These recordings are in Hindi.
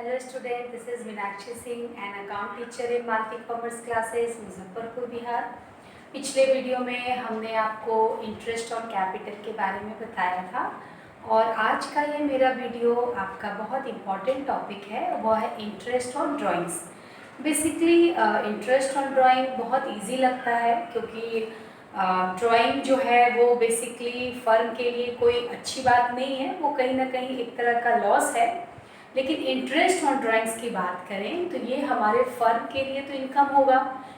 Hello student, this is Meenakshi Singh, an account teacher in Malti Commerce Classes, Muzaffarpur Bihar. पिछले वीडियो में हमने आपको इंटरेस्ट ऑन कैपिटल के बारे में बताया था और आज का ये मेरा वीडियो आपका बहुत इम्पॉर्टेंट टॉपिक है, वो है interest on drawings. Basically interest on drawing बहुत इजी लगता है क्योंकि ड्राइंग जो है वो बेसिकली फर्म के लिए कोई अच्छी बात नहीं है, वो कहीं ना कहीं एक तरह का लॉस है। लेकिन इंटरेस्ट ऑन ड्राइंग्स की बात करें तो ये हमारे फर्म के लिए तो इनकम होगा,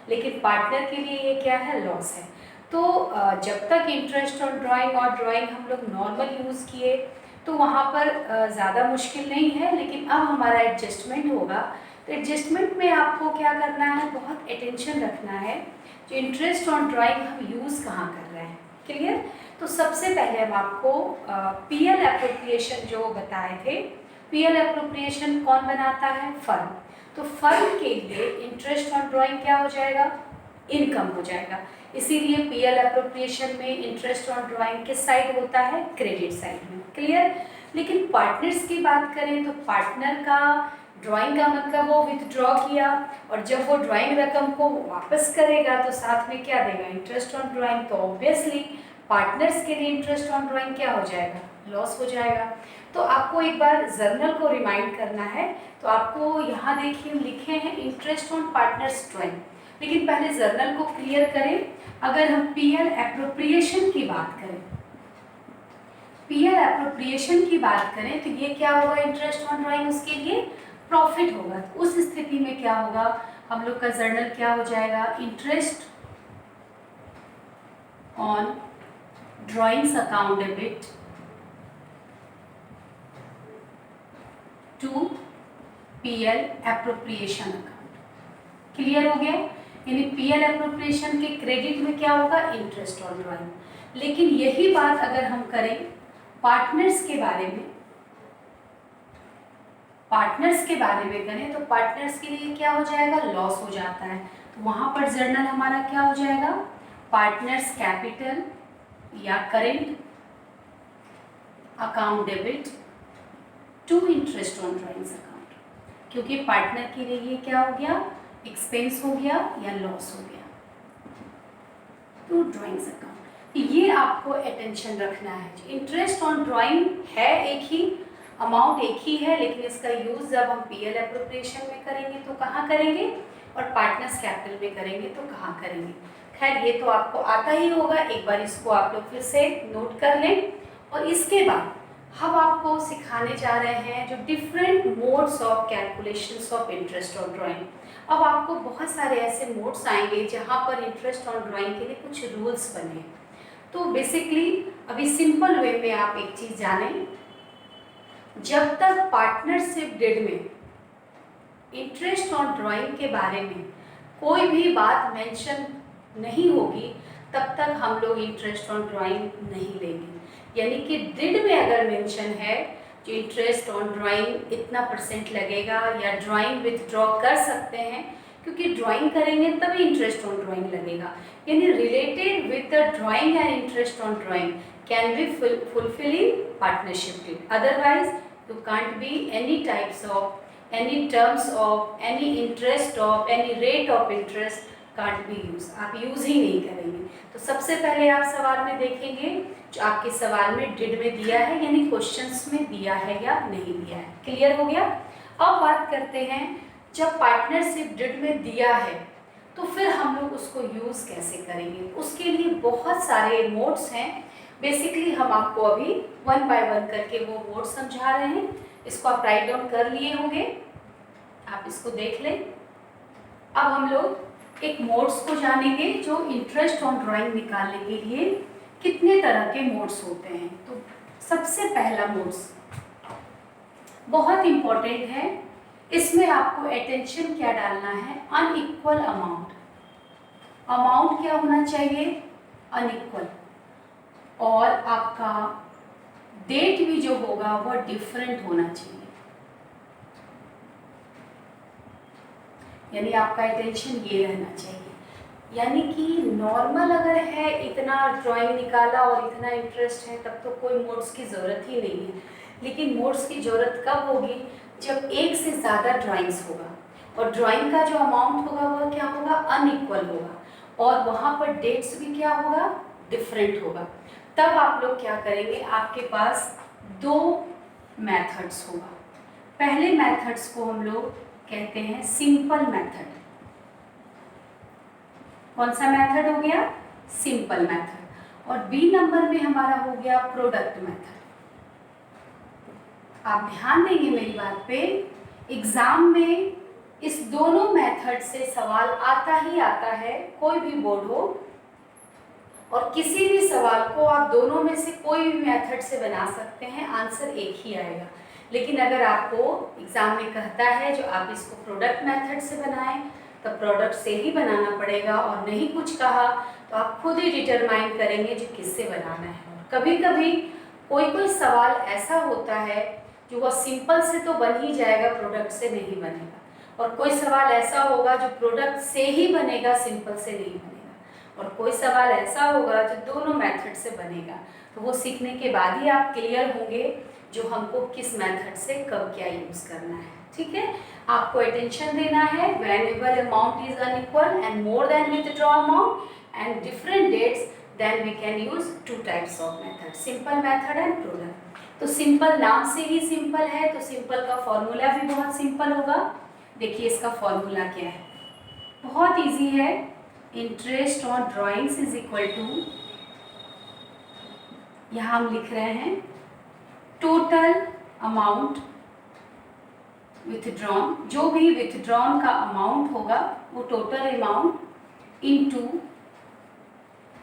लेकिन पार्टनर के लिए ये क्या है, लॉस है। तो जब तक इंटरेस्ट ऑन ड्राइंग और ड्राइंग हम लोग नॉर्मल यूज़ किए तो वहाँ पर ज़्यादा मुश्किल नहीं है, लेकिन अब हमारा एडजस्टमेंट होगा। तो एडजस्टमेंट में आपको क्या करना है, बहुत अटेंशन रखना है जो इंटरेस्ट ऑन ड्राइंग हम यूज़ कहाँ कर रहे हैं। क्लियर? तो सबसे पहले हम आपको पीएल एप्रोप्रिएशन जो बताए थे, पीएल एप्रोप्रिएशन कौन बनाता है, फर्म। तो फर्म के लिए इंटरेस्ट ऑन ड्राइंग क्या हो जाएगा, इनकम हो जाएगा। इसीलिए पीएल एप्रोप्रिएशन में इंटरेस्ट ऑन ड्राइंग किस साइड होता है, क्रेडिट साइड में। क्लियर? लेकिन पार्टनर्स की बात करें तो पार्टनर का ड्राइंग का मतलब वो विथड्रॉ किया और जब वो ड्राइंग रकम को वापस करेगा तो साथ में क्या देगा, इंटरेस्ट ऑन ड्राइंग। तो ऑब्वियसली पार्टनर्स के लिए इंटरेस्ट ऑन ड्राइंग क्या हो जाएगा, लॉस हो जाएगा। तो आपको एक बार जर्नल को रिमाइंड करना है, तो आपको यहाँ देखिए लिखे हैं इंटरेस्ट ऑन पार्टनर्स ड्राइंग। लेकिन पहले जर्नल को क्लियर करें। अगर हम पीएल एप्रोप्रिएशन की बात करें, पीएल एप्रोप्रिएशन की बात करें तो ये क्या होगा, इंटरेस्ट ऑन ड्राइंग उसके लिए प्रॉफिट होगा। तो उस स्थिति में क्या होगा, हम लोग का जर्नल क्या हो जाएगा, interest on drawings account debit to PL appropriation account. Clear हो गया? यानी पीएल एप्रोप्रिएशन के क्रेडिट में क्या होगा, इंटरेस्ट ऑन ड्राइंग। लेकिन यही बात अगर हम करें पार्टनर्स के बारे में, पार्टनर्स के बारे में करें तो पार्टनर्स के लिए क्या हो जाएगा, लॉस हो जाता है। तो वहां पर जर्नल हमारा क्या हो जाएगा, पार्टनर्स कैपिटल या current account debit to interest on drawings account, क्योंकि पार्टनर के लिए ये क्या हो गया, एक्सपेंस हो गया या लॉस हो गया, टू ड्राइंग्स अकाउंट। ये आपको अटेंशन रखना है। इंटरेस्ट ऑन ड्राइंग है एक ही अमाउंट, एक ही है, लेकिन इसका यूज जब हम पीएल एप्रोप्रिएशन में करेंगे तो कहाँ करेंगे, और पार्टनर्स कैपिटल में करेंगे तो कहाँ करेंगे। खैर ये तो आपको आता ही होगा, एक बार इसको आप लोग फिर से नोट कर लें। और इसके बाद हम आपको सिखाने जा रहे हैं जो different modes of calculations of interest on drawing. अब आपको बहुत सारे ऐसे मोड्स आएंगे जहाँ पर इंटरेस्ट ऑन ड्राइंग के लिए कुछ रूल्स बने। तो बेसिकली अभी सिंपल वे में आप एक चीज़ जानें, जब तक पार्टनरशिप डीड में इंटरेस्ट ऑन ड्राइंग के बारे में कोई भी बात मेंशन नहीं होगी तब तक हम लोग इंटरेस्ट ऑन ड्राइंग नहीं लेंगे। यानी कि डिड में अगर मेंशन है जो इंटरेस्ट ऑन ड्राइंग इतना % लगेगा या ड्राइंग विथड्रॉ कर सकते हैं, क्योंकि ड्राइंग करेंगे तभी इंटरेस्ट ऑन ड्राइंग लगेगा। यानी related with the drawing and interest on drawing can be fulfilling partnership deed, otherwise you can't be any types of any terms of any interest of any rate of interest can't be use, आप यूज ही नहीं करेंगे। तो सबसे पहले आप सवाल में देखेंगे जो आपके सवाल में डिड में दिया है, यानी क्वेश्चंस में दिया है या नहीं दिया है। क्लियर हो गया? अब बात करते हैं जब पार्टनरशिप डिड में दिया है तो फिर हम लोग उसको यूज कैसे करेंगे। उसके लिए बहुत सारे मोड्स हैं। बेसिकली हम आपको अभी 1 बाय 1 करके वो मोड समझा रहे हैं। इसको आप राइट डाउन कर लिए होंगे, आप इसको देख लें। अब हम लोग एक मोड्स को जानेंगे जो इंटरेस्ट ऑन ड्राइंग निकालने के लिए कितने तरह के मोड्स होते हैं। तो सबसे पहला मोड्स बहुत इंपॉर्टेंट है, इसमें आपको अटेंशन क्या डालना है, अनइक्वल अमाउंट। अमाउंट क्या होना चाहिए, अनइक्वल, और आपका डेट भी जो होगा वह डिफरेंट होना चाहिए। यानी आपका अटेंशन ये रहना चाहिए, यानी कि नॉर्मल अगर है इतना ड्राइंग निकाला और इतना इंटरेस्ट है तब तो कोई मोड्स की ज़रूरत ही नहीं है। लेकिन मोड्स की ज़रूरत कब होगी, जब एक से ज़्यादा ड्राइंग्स होगा और ड्राइंग का जो अमाउंट होगा वह क्या होगा, अनइक्वल होगा और वहाँ पर डेट्स भी क्या होगा, डिफरेंट होगा। तब आप लोग क्या करेंगे, आपके पास दो मेथड्स होगा। पहले मेथड्स को हम लोग कहते हैं सिंपल मेथड। कौन सा मेथड हो गया, सिंपल मेथड। और बी नंबर में हमारा हो गया प्रोडक्ट मेथड। आप ध्यान देंगे मेरी बात पे, एग्जाम में इस दोनों मेथड से सवाल आता ही आता है, कोई भी बोर्ड हो, और किसी भी सवाल को आप दोनों में से कोई भी मेथड से बना सकते हैं, आंसर एक ही आएगा। लेकिन अगर आपको एग्जाम में कहता है जो आप इसको प्रोडक्ट मेथड से बनाएं, तो प्रोडक्ट से ही बनाना पड़ेगा, और नहीं कुछ कहा तो आप खुद ही डिटरमाइन करेंगे जो किससे बनाना है। और कभी कभी कोई सवाल ऐसा होता है जो वह सिंपल से तो बन ही जाएगा, प्रोडक्ट से नहीं बनेगा, और कोई सवाल ऐसा होगा जो प्रोडक्ट से ही बनेगा, सिंपल से नहीं बनेगा, और कोई सवाल ऐसा होगा जो दोनों मेथड से बनेगा। तो वो सीखने के बाद ही आप क्लियर होंगे जो हमको किस मेथड से कब क्या यूज़ करना है। ठीक है, आपको अटेंशन देना है। Whenever amount is unequal and more than withdraw amount and different dates, then we can use two types of method, simple method and product. तो सिंपल नाम से ही सिंपल है, तो सिंपल का फॉर्मूला भी बहुत सिंपल होगा। देखिए इसका फॉर्मूला क्या है, बहुत इजी है। Interest on drawings is equal to, यहाँ हम लिख रहे हैं टोटल अमाउंट विथड्रॉन, जो भी विथड्रॉन का अमाउंट होगा वो total amount into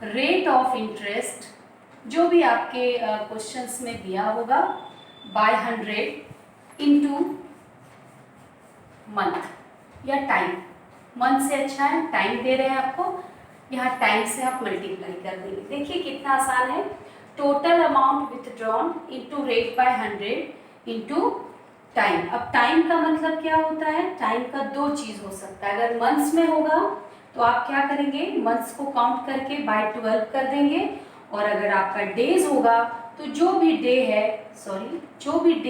rate of interest, जो भी आपके क्वेश्चंस में दिया होगा, बाय 100 इनटू मंथ या टाइम। मंथ से अच्छा है, टाइम दे रहे हैं आपको, यहाँ टाइम से आप मल्टीप्लाई कर देंगे। देखिए कितना आसान है, total amount withdrawn into rate by 100 into time. अब टाइम का मतलब क्या होता है, टाइम का दो चीज़ हो सकता है। अगर मंथ्स में होगा तो आप क्या करेंगे, मंथ्स को काउंट करके बाय 12 कर देंगे, और अगर आपका डेज होगा तो जो भी डे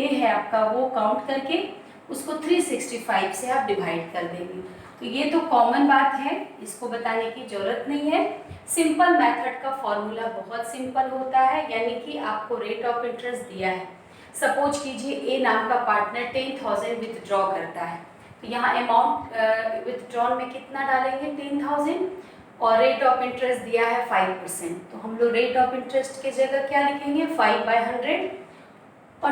है आपका वो काउंट करके उसको 365 से आप डिवाइड कर देंगे। तो ये तो कॉमन बात है, इसको बताने की जरूरत नहीं है। सिंपल मेथड का फॉर्मूला बहुत सिंपल होता है, यानी कि आपको रेट ऑफ इंटरेस्ट दिया है। सपोज कीजिए ए नाम का पार्टनर 10,000 विथड्रॉ करता है, तो यहाँ अमाउंट विथड्रॉन में कितना डालेंगे, 10,000, और रेट ऑफ इंटरेस्ट दिया है 5%, तो हम लोग रेट ऑफ इंटरेस्ट की जगह क्या लिखेंगे, 5/100। और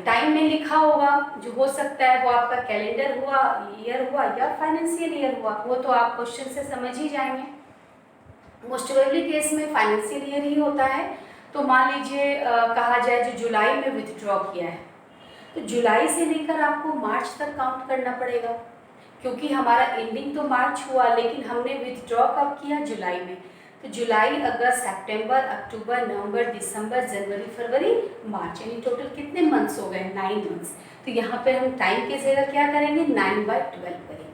टाइम में लिखा होगा, जो हो सकता है वो आपका कैलेंडर हुआ, ईयर हुआ, या फाइनेंशियल ईयर हुआ, वो तो आप क्वेश्चन से समझ ही जाएंगे। मोस्ट प्रोबेबली केस में फाइनेंशियल ईयर ही होता है। तो मान लीजिए कहा जाए जो जुलाई में विथड्रॉ किया है, तो जुलाई से लेकर आपको मार्च तक काउंट करना पड़ेगा, क्योंकि हमारा एंडिंग तो मार्च हुआ, लेकिन हमने विथड्रॉ कब किया, जुलाई में। तो जुलाई, अगस्त, सितंबर, अक्टूबर, नवंबर, दिसंबर, जनवरी, फरवरी, मार्च, यानी टोटल कितने मंथ्स हो गए, 9 मंथ्स। तो यहाँ पे हम टाइम की जगह क्या करेंगे, 9/12 करेंगे।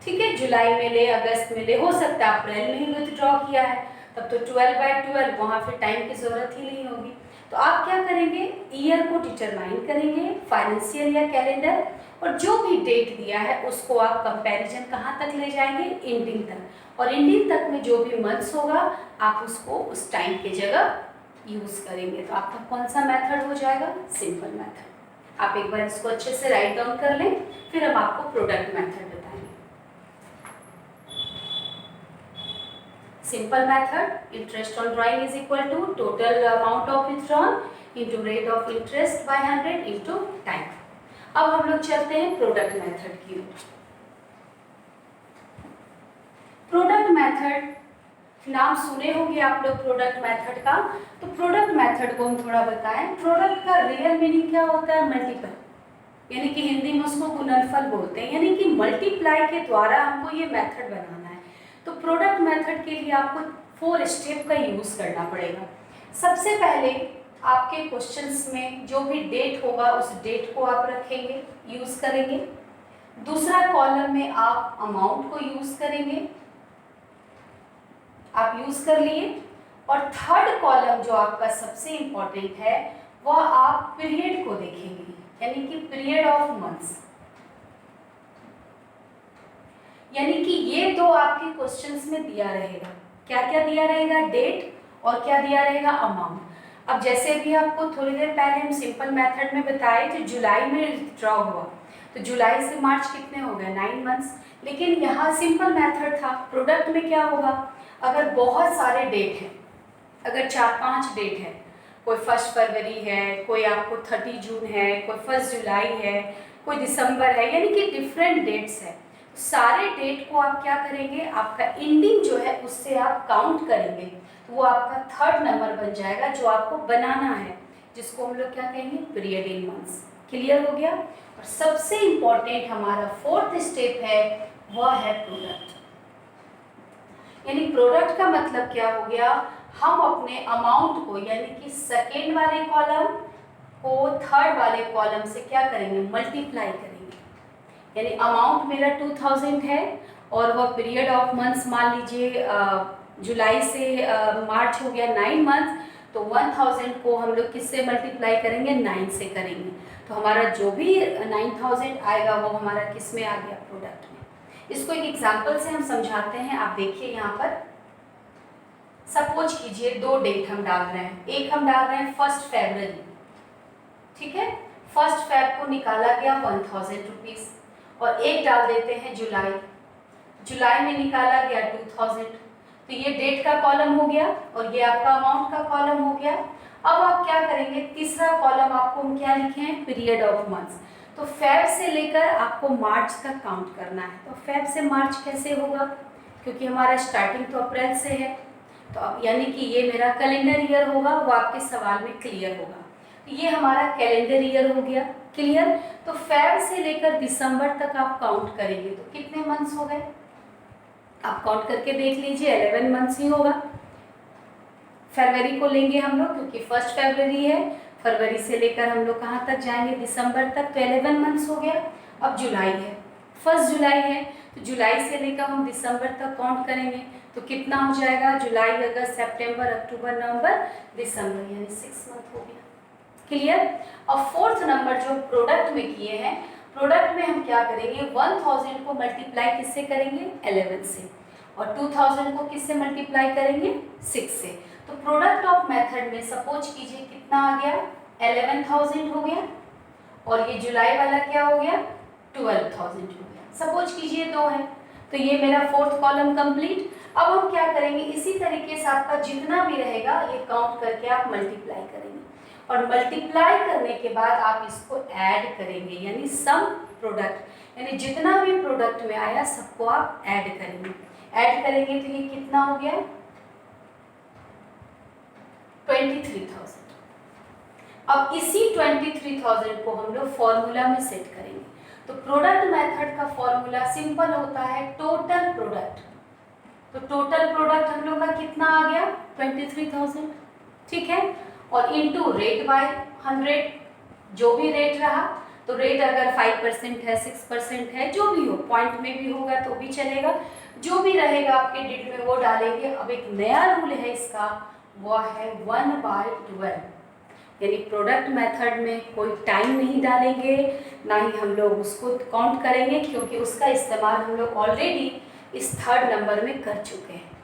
ठीक है, जुलाई में ले, अगस्त में ले, हो सकता है अप्रैल में ही विथड्रॉ किया है, तब तो 12/12, वहाँ फिर टाइम की ज़रूरत ही नहीं होगी। तो आप क्या करेंगे, ईयर को डिटरमाइन करेंगे, फाइनेंशियल या कैलेंडर, और जो भी डेट दिया है उसको आप कंपैरिजन कहाँ तक ले जाएंगे, एंडिंग तक, और एंडिंग तक में जो भी मंथ्स होगा आप उसको उस टाइम की जगह यूज़ करेंगे। तो आपका कौन सा मेथड हो जाएगा, सिंपल मेथड। आप एक बार इसको अच्छे से राइट डाउन कर लें, फिर हम आपको प्रोडक्ट मेथड बताएंगे। Simple method, interest on drawing is equal to total amount of withdrawn into rate of interest by 100 into time. अब हम लोग चलते हैं प्रोडक्ट मेथड की ओर। प्रोडक्ट मेथड नाम सुने होंगे आप लोग प्रोडक्ट मेथड का, तो प्रोडक्ट मेथड को हम थोड़ा बताएं। प्रोडक्ट का रियल मीनिंग क्या होता है, मल्टीपल, यानी कि हिंदी में उसको गुणनफल बोलते हैं, यानी कि मल्टीप्लाई के द्वारा हमको ये मेथड बनाना है। तो प्रोडक्ट मेथड के लिए आपको 4 स्टेप का यूज़ करना पड़ेगा। सबसे पहले आपके क्वेश्चंस में जो भी डेट होगा उस डेट को आप रखेंगे, यूज़ करेंगे। दूसरा कॉलम में आप अमाउंट को यूज़ करेंगे, आप यूज़ कर लिए। और थर्ड कॉलम जो आपका सबसे इम्पोर्टेंट है, वह आप पीरियड को देखेंगे, यानी कि पीरियड ऑफ मंथ्स, यानी कि ये दो आपके क्वेश्चंस में दिया रहेगा। क्या क्या दिया रहेगा? डेट और क्या दिया रहेगा? अमाउंट। अब जैसे भी आपको थोड़ी देर पहले हम सिंपल मेथड में बताए तो जुलाई में ड्रॉ हुआ, तो जुलाई से मार्च कितने हो गए? 9 मंथ्स। लेकिन यहाँ सिंपल मेथड था। प्रोडक्ट में क्या होगा? अगर बहुत सारे डेट हैं, अगर 4-5 डेट है, कोई 1 फरवरी है, कोई आपको 30 जून है, कोई 1 जुलाई है, कोई दिसंबर है, यानी कि डिफरेंट डेट्स है, सारे डेट को आप क्या करेंगे? आपका एंडिंग जो है उससे आप काउंट करेंगे, तो वो आपका थर्ड नंबर बन जाएगा जो आपको बनाना है, जिसको हम लोग क्या कहेंगे? Period in months. क्लियर हो गया? और सबसे इंपॉर्टेंट हमारा फोर्थ स्टेप है, वह है प्रोडक्ट। यानी प्रोडक्ट का मतलब क्या हो गया? हम अपने अमाउंट को, यानी कि सेकेंड वाले कॉलम को थर्ड वाले कॉलम से क्या करेंगे? मल्टीप्लाई करेंगे। यानी अमाउंट मेरा 2000 है और वह पीरियड ऑफ मंथ्स मान लीजिए जुलाई से मार्च हो गया 9 मंथ्स, तो 1000 को हम लोग किससे मल्टीप्लाई करेंगे? 9 से करेंगे। तो हमारा जो भी 9000 आएगा वो हमारा किस में आ गया? प्रोडक्ट में। इसको एक एग्जांपल से हम समझाते हैं। आप देखिए यहाँ पर, सपोज कीजिए 2 डेट हम डाल रहे हैं। एक हम डाल रहे हैं 1 फरवरी, ठीक है, 1 फेब को निकाला गया 1000 रुपीज़, और एक डाल देते हैं जुलाई, जुलाई में निकाला गया 2000। तो ये डेट का कॉलम हो गया और ये आपका अमाउंट का कॉलम हो गया। अब आप क्या करेंगे? तीसरा कॉलम आपको हम क्या लिखे हैं? Period of months. तो फेब से लेकर आपको मार्च तक काउंट करना है। तो फेब से मार्च कैसे होगा? क्योंकि हमारा स्टार्टिंग तो अप्रैल से है, तो अब यानी कि ये मेरा कैलेंडर ईयर होगा, वो आपके सवाल में क्लियर होगा। तो ये हमारा कैलेंडर ईयर हो गया। क्लियर? तो फेब से लेकर दिसंबर तक आप काउंट करेंगे तो कितने मंथ्स हो गए? आप काउंट करके देख लीजिए, 11 मंथ्स ही होगा। फरवरी को लेंगे हम लोग क्योंकि 1 फरवरी है, फरवरी से लेकर हम लोग कहाँ तक जाएंगे? दिसंबर तक, तो 11 मंथ्स हो गया। अब जुलाई है, 1 जुलाई है, तो जुलाई से लेकर हम दिसंबर तक काउंट करेंगे तो कितना हो जाएगा? जुलाई, अगस्त, सितंबर, अक्टूबर, नवंबर, दिसंबर, यानी 6 मंथ हो गया। क्लियर? अब फोर्थ नंबर जो प्रोडक्ट में किए हैं, प्रोडक्ट में हम क्या करेंगे? 1000 को मल्टीप्लाई किससे करेंगे? 11 से, और 2000 को किससे मल्टीप्लाई करेंगे? 6 से। तो प्रोडक्ट ऑफ मेथड में सपोज कीजिए कितना आ गया? 11000 हो गया, और ये जुलाई वाला क्या हो गया? 12000 हो गया। सपोज कीजिए 2 है, तो ये मेरा फोर्थ कॉलम कंप्लीट। अब हम क्या करेंगे? इसी तरीके से आपका जितना भी रहेगा ये काउंट करके आप मल्टीप्लाई करेंगे, और मल्टीप्लाई करने के बाद आप इसको ऐड करेंगे, यानी सम प्रोडक्ट, यानी जितना भी प्रोडक्ट में आया सबको आप ऐड करेंगे। ऐड करेंगे तो ये कितना हो गया? 23,000। अब इसी 23,000 को हम लोग फॉर्मूला में सेट करेंगे। तो प्रोडक्ट मेथड का फॉर्मूला सिंपल होता है टोटल प्रोडक्ट। तो टोटल प्रोडक्ट हम लोग का कितना आ गया? 23,000, ठीक है, और इनटू रेट बाय 100, जो भी रेट रहा, तो रेट अगर 5% है, 6% है, जो भी हो, पॉइंट में भी होगा तो भी चलेगा, जो भी रहेगा आपके डेट में वो डालेंगे। अब एक नया रूल है इसका, वो है 1/12, यानी प्रोडक्ट मेथड में कोई टाइम नहीं डालेंगे, ना ही हम लोग उसको काउंट करेंगे, क्योंकि उसका इस्तेमाल हम लोग ऑलरेडी इस थर्ड नंबर में कर चुके हैं।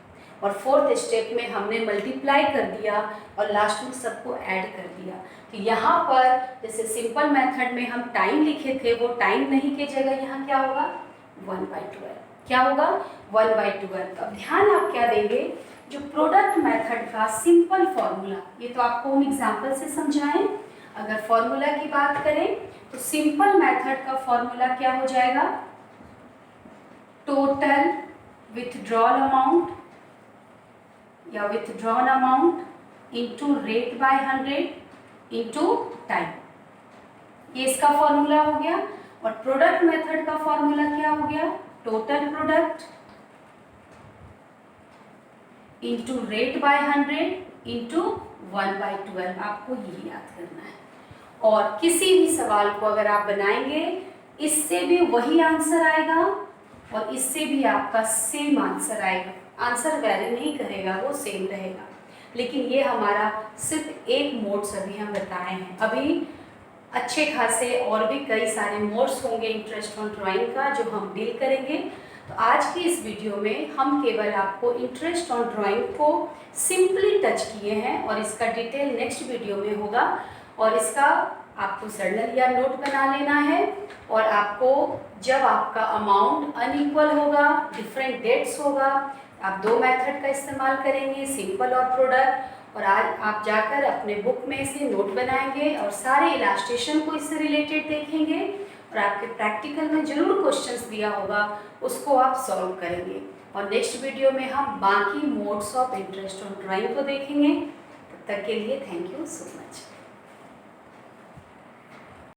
और फोर्थ स्टेप में हमने मल्टीप्लाई कर दिया और लास्ट में सबको ऐड कर दिया। तो यहाँ पर जैसे सिंपल मेथड में हम टाइम लिखे थे, वो टाइम नहीं के जगह यहाँ क्या होगा? 1/12। क्या होगा? 1/12। अब ध्यान आप क्या देंगे? जो प्रोडक्ट मेथड का सिंपल फॉर्मूला, ये तो आपको हम एग्जाम्पल से समझाएं। अगर फॉर्मूला की बात करें तो सिंपल मेथड का फॉर्मूला क्या हो जाएगा? टोटल विथड्रॉल अमाउंट या withdrawn amount into rate by 100 into time, ये इसका फॉर्मूला हो गया। और प्रोडक्ट मेथड का फॉर्मूला क्या हो गया? Total product into rate by 100 into 1/12। आपको यही याद करना है। और किसी भी सवाल को अगर आप बनाएंगे, इससे भी वही आंसर आएगा और इससे भी आपका सेम आंसर आएगा। आंसर वेरी नहीं करेगा, वो सेम रहेगा। लेकिन ये हमारा सिर्फ एक मोड अभी हम बताए हैं। अभी अच्छे खासे और भी कई सारे मोड्स होंगे इंटरेस्ट ऑन ड्राइंग का जो हम डील करेंगे। तो आज की इस वीडियो में हम केवल आपको इंटरेस्ट ऑन ड्राइंग को सिंपली टच किए हैं और इसका डिटेल नेक्स्ट वीडियो में होगा। और इसका आपको जर्नल या नोट बना लेना है और आपको जब आपका अमाउंट अनइक्वल होगा, डिफरेंट डेट्स होगा, आप दो मेथड का इस्तेमाल करेंगे, सिंपल और प्रोडक्ट। और आज आप जाकर अपने बुक में से नोट बनाएंगे और सारे इलास्ट्रेशन को इससे रिलेटेड देखेंगे और आपके प्रैक्टिकल में जरूर क्वेश्चंस दिया होगा उसको आप सॉल्व करेंगे। और नेक्स्ट वीडियो में हम बाकी modes of interest on drawing को देखेंगे। तब तक के लिए थैंक यू सो मच।